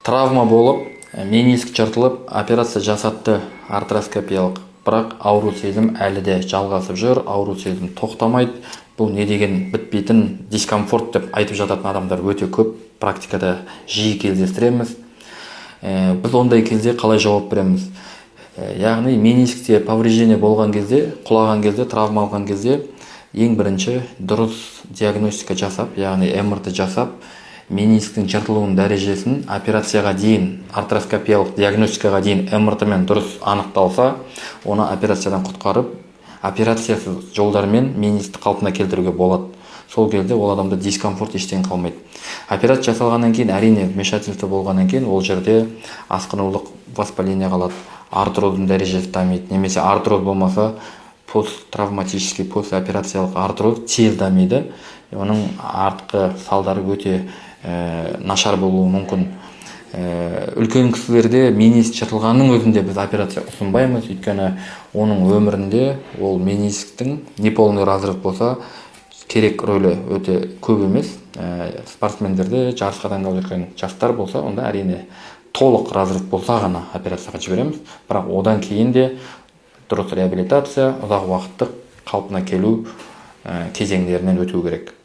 Травма болып, мениск жыртылып, операция жасатты артроскопиялық. Бірақ ауру сезім әлі де жалғасып жүр, ауру сезім тоқтамайды. Бұл не деген бітпейтін дискомфорт деп айтып жататын адамдар өте көп, практикада жиі кездестіреміз. Біз ондай кезде қалай жауап береміз? Яғни менискте повреждение болған кезде, құлаған кезде, травма алған кезде ең бірінші дұрыс диагностика жасап, яғни МРТ жасап, менисктің жыртылуының дәрежесін операцияға дейін, артроскопиялық диагностикаға дейін МРТ-мен дұрыс анықталса, оны операциядан құтқарып, операциясыз жолдармен менискті қалпына келтіруге болады. Сол кезде ол адамда дискомфорт ештеңе қалмайды. Операция жасалғаннан кейін, әрине вмешательство болғаннан кейін, ол жерде асқынулық воспаление қалады, артроздың дәрежесі дамиды, немесе артроз болмаса, посттравматический постоперациялық артроз тез дамиды. Оның артқы салдары өте нашар болуы мүмкін. Үлкен кісілерде мениск жыртылғанның өзінде біз операция ұсынбаймыз, өйткені оның өмірінде ол менисктің неполный разрыв болса, керек рөлі өте көп емес. Спортсмендерде, жарысқа дайындалып жатқан жастар болса, онда әрине толық разрыв болса ғана операцияға жібереміз. Бірақ одан кейін де дұрыс реабилитация, ұзақ уақыттық қалпына келу кезеңдерінен өту керек.